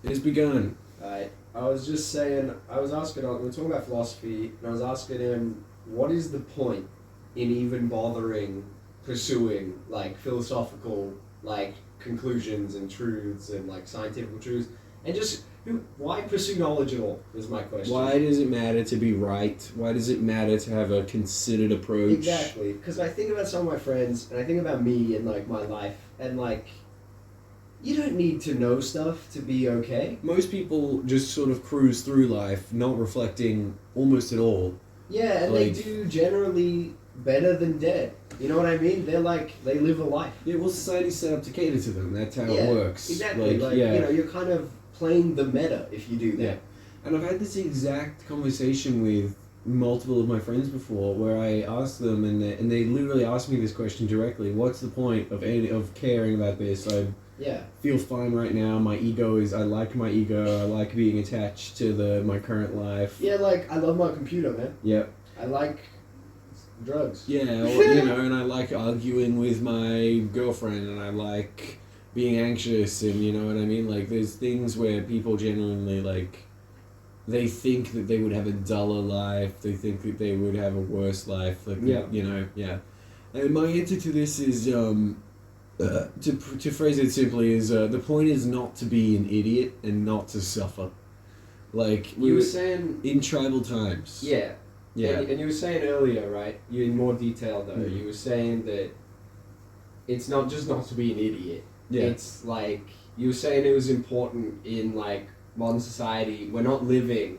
It has begun. Alright, I was just saying, we were talking about philosophy, and I was asking him, what is the point in even bothering pursuing, like, philosophical, like, conclusions and truths and, like, scientific truths? And just, why pursue knowledge at all, is my question. Why does it matter to be right? Why does it matter to have a considered approach? Exactly, because I think about some of my friends, and I think about me and, like, my life, and, like, you don't need to know stuff to be okay. Most people just sort of cruise through life, not reflecting almost at all. Yeah, and they do generally better than dead. You know what I mean? They're like, they live a life. Yeah, well, society's set up to cater to them. That's how it works. Exactly. You're kind of playing the meta if you do that. Yeah. And I've had this exact conversation with multiple of my friends before, where I asked them, and they literally asked me this question directly: what's the point of caring about this? I feel fine right now. I like my ego. I like being attached to my current life. Yeah, like, I love my computer, man. Yep. I like drugs. Yeah, and I like arguing with my girlfriend, and I like being anxious, and you know what I mean? Like, there's things where people genuinely, like, they think that they would have a duller life, they think that they would have a worse life, like, And my answer to this is, to phrase it simply, is the point is not to be an idiot and not to suffer. Like, you were saying in tribal times. Yeah. Yeah. And you were saying earlier, right? You in more detail though. You were saying that it's not just not to be an idiot. Yeah. It's like you were saying it was important in like modern society. We're not living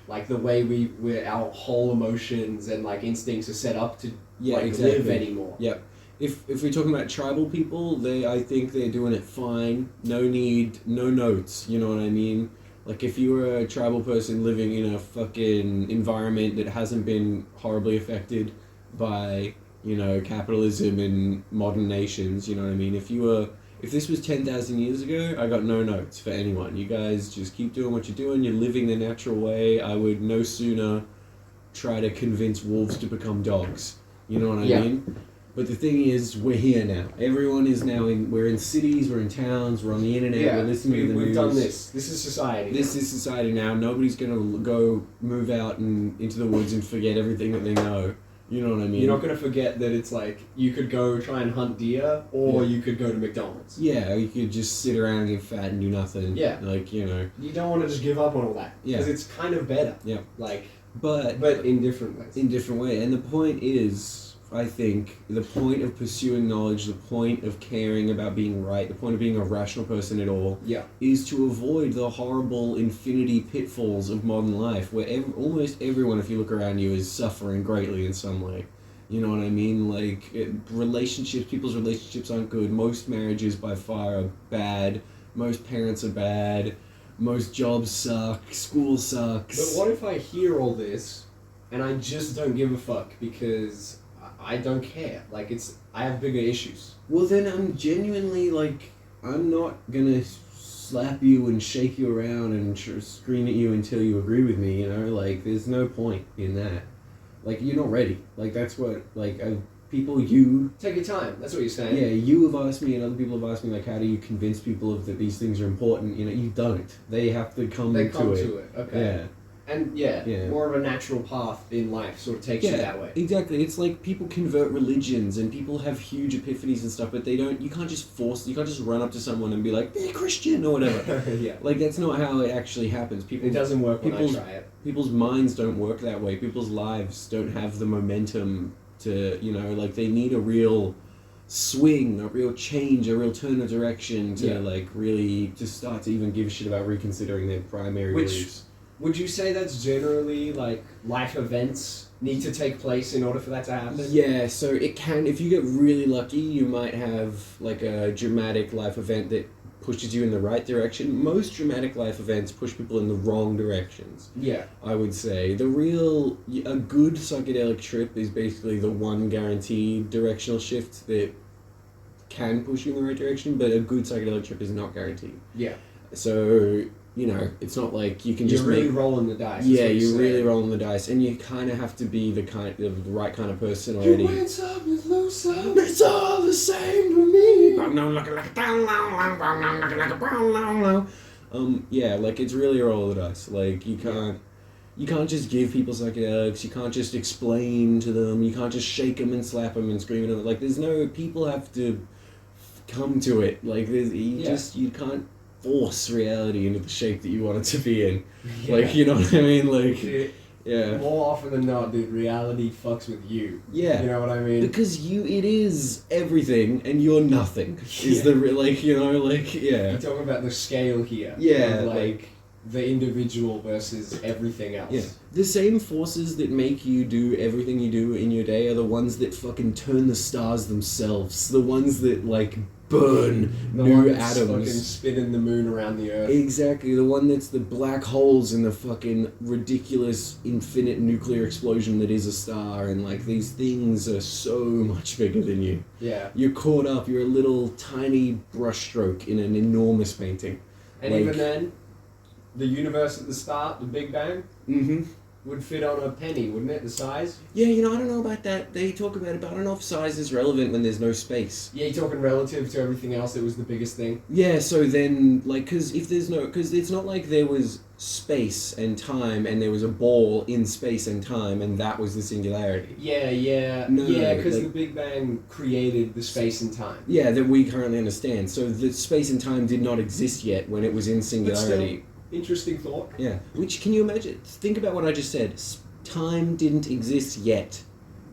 like the way our whole emotions and like instincts are set up to live anymore. Yeah. If we're talking about tribal people, I think they're doing it fine. No need, no notes. You know what I mean? Like, if you were a tribal person living in a fucking environment that hasn't been horribly affected by, capitalism in modern nations, you know what I mean? If this was 10,000 years ago, I got no notes for anyone. You guys just keep doing what you're doing. You're living the natural way. I would no sooner try to convince wolves to become dogs. You know what I mean? But the thing is, we're here now. Everyone is now we're in cities, we're in towns, we're on the internet, we're listening to the news. We've done this. This is society. This is society now. Nobody's going to go move out and into the woods and forget everything that they know. You know what I mean? You're not going to forget that it's like, you could go try and hunt deer, or you could go to McDonald's. Yeah, you could just sit around and get fat and do nothing. Yeah. Like, You don't want to just give up on all that. Yeah. Because it's kind of better. Yeah. Like, but in different ways. In different ways. And the point is, I think, the point of pursuing knowledge, the point of caring about being right, the point of being a rational person at all, is to avoid the horrible infinity pitfalls of modern life, where almost everyone, if you look around you, is suffering greatly in some way. You know what I mean? Like, people's relationships aren't good. Most marriages, by far, are bad. Most parents are bad. Most jobs suck. School sucks. But what if I hear all this, and I just don't give a fuck, because I don't care. Like, I have bigger issues. Well, then I'm genuinely, like, I'm not gonna slap you and shake you around and scream at you until you agree with me, Like, there's no point in that. Like, you're not ready. Like, that's what, like, you... Take your time. That's what you're saying. Yeah, you have asked me and other people have asked me, like, how do you convince people that these things are important? You don't. They have to come to it. They come to it. Okay. Yeah. And more of a natural path in life sort of takes you that way. Exactly. It's like people convert religions and people have huge epiphanies and stuff, but you can't just run up to someone and be like, they're Christian or whatever. Like, that's not how it actually happens. It doesn't work when I try it. People's minds don't work that way. People's lives don't have the momentum to, like, they need a real swing, a real change, a real turn of direction to, like, really to start to even give a shit about reconsidering their primary beliefs. Would you say that's generally, like, life events need to take place in order for that to happen? Yeah, so it can, if you get really lucky, you might have, like, a dramatic life event that pushes you in the right direction. Most dramatic life events push people in the wrong directions. Yeah. I would say. A good psychedelic trip is basically the one guaranteed directional shift that can push you in the right direction, but a good psychedelic trip is not guaranteed. Yeah. So... it's not like you can just You're really rolling the dice. Yeah, you're really rolling the dice, and you kind of have to be the right kind of person already. You win some, you lose some. It's all the same to me. Looking like a brown, looking like a brown. Yeah, like it's really a roll of the dice. Like you can't just give people psychedelics. You can't just explain to them. You can't just shake them and slap them and scream at them. Like there's no, people have to come to it. Like you can't force reality into the shape that you want it to be in. Yeah. Like, you know what I mean? Like, yeah. More often than not, dude, reality fucks with you. Yeah. You know what I mean? Because it is everything and you're nothing. Is the, like, you know, like, yeah. You're talking about the scale here. Yeah. Of, like, the individual versus everything else. Yeah. The same forces that make you do everything you do in your day are the ones that fucking turn the stars themselves. The ones that, like, burn The new one that's atoms. fucking spinning the moon around the earth. Exactly, the one that's the black holes in the fucking ridiculous infinite nuclear explosion that is a star, and like these things are so much bigger than you. Yeah. You're caught up, you're a little tiny brushstroke in an enormous painting. And like, even then, the universe at the start, the Big Bang, would fit on a penny, wouldn't it? The size? Yeah, you know, I don't know about that. They talk about it, but I don't know if size is relevant when there's no space. Yeah, you're talking relative to everything else, it was the biggest thing. Yeah, so then, like, because it's not like there was space and time and there was a ball in space and time and that was the singularity. Yeah. No, yeah, because like, the Big Bang created the space and time. Yeah, that we currently understand. So the space and time did not exist yet when it was in singularity. Interesting thought. Yeah, which, can you imagine? Think about what I just said. Time didn't exist yet.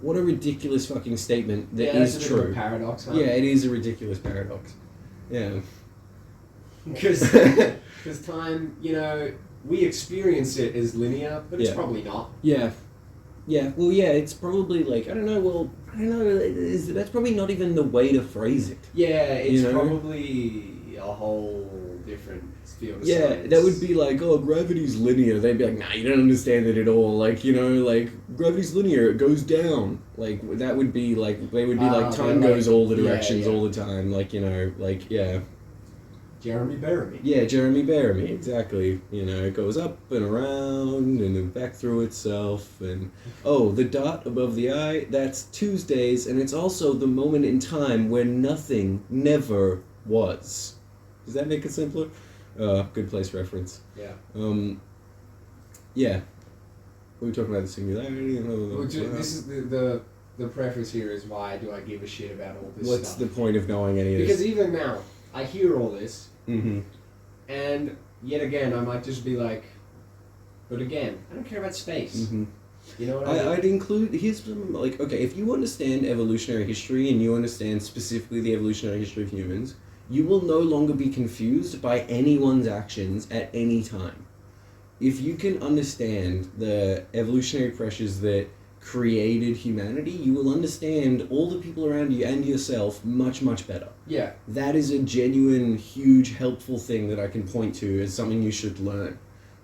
What a ridiculous fucking statement that is that's a true. bit of a paradox, huh? Yeah, it is a ridiculous paradox. Yeah. Because time, you know, we experience it as linear, but it's probably not. Yeah. Yeah, well, yeah, it's probably like, that's probably not even the way to phrase it. Yeah, it's you know? Probably a whole different field of Yeah, science. that would be like, oh, gravity's linear. They'd be like, nah, you don't understand it at all. Like, you know, like, gravity's linear, it goes down. Like, that would be like, they would be like, time goes all the directions all the time. Like, you know, like, yeah. Jeremy Bearimy. Yeah, Jeremy Bearimy, exactly. You know, it goes up and around and then back through itself. And, oh, the dot above the I, that's Tuesdays, and it's also the moment in time where nothing never was. Does that make it simpler? Good place reference. Yeah. Yeah. We were talking about the singularity. This is the preface here is why do I give a shit about all this What's stuff? the point of knowing any of this? Because even now, I hear all this, Mm-hmm. and yet again, I might just be like, but again, I don't care about space. Mm-hmm. You know what I mean? I'd include, here's some, like, okay, if you understand evolutionary history and you understand specifically the evolutionary history of humans, you will no longer be confused by anyone's actions at any time. If you can understand the evolutionary pressures that created humanity, you will understand all the people around you and yourself much, much better. Yeah. That is a genuine, huge, helpful thing that I can point to as something you should learn.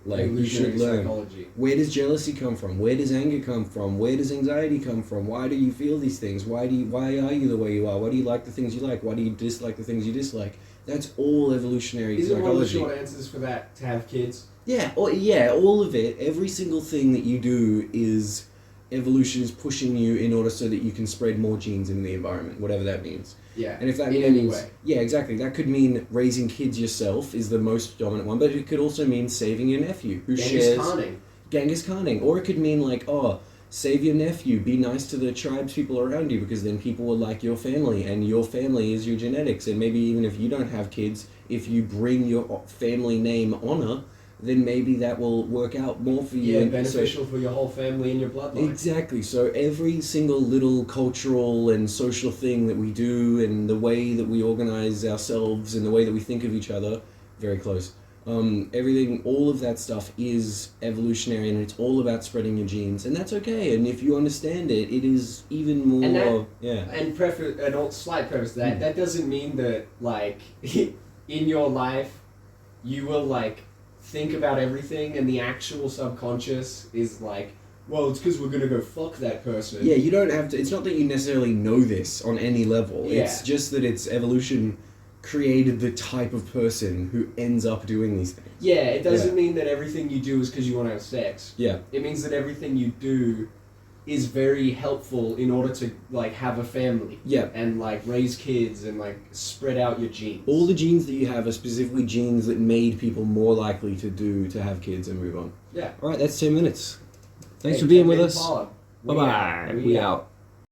Like, you should learn. Psychology. Where does jealousy come from? Where does anger come from? Where does anxiety come from? Why do you feel these things? Why are you the way you are? Why do you like the things you like? Why do you dislike the things you dislike? That's all evolutionary Isn't psychology. one of the short answers for that to have kids? Yeah, all of it. Every single thing that you do is evolution is pushing you in order so that you can spread more genes in the environment, whatever that means. Yeah. And if that in means, any way. yeah, exactly. That could mean raising kids yourself is the most dominant one, but it could also mean saving your nephew who shares Genghis Khaning, or it could mean like, oh, save your nephew, be nice to the tribes people around you because then people will like your family and your family is your genetics, and maybe even if you don't have kids, if you bring your family name honor, then maybe that will work out more for you. Yeah, beneficial for your whole family and your bloodline. Exactly. So every single little cultural and social thing that we do and the way that we organize ourselves and the way that we think of each other, very close. Everything, all of that stuff is evolutionary and it's all about spreading your genes, and that's okay. And if you understand it, it is even more, And slight preface to that, that doesn't mean that, like, in your life, you will, like, think about everything and the actual subconscious is like, well, it's because we're going to go fuck that person. Yeah, you don't have to, it's not that you necessarily know this on any level. Yeah. It's just that it's evolution created the type of person who ends up doing these things. Yeah, it doesn't mean that everything you do is because you want to have sex. Yeah. It means that everything you do is very helpful in order to like have a family. Yeah. And like raise kids and like spread out your genes. All the genes that you have are specifically genes that made people more likely to have kids and move on. Yeah. All right, that's 10 minutes. Thanks Hey, for being with 10-minute us. pod. Bye bye. We out.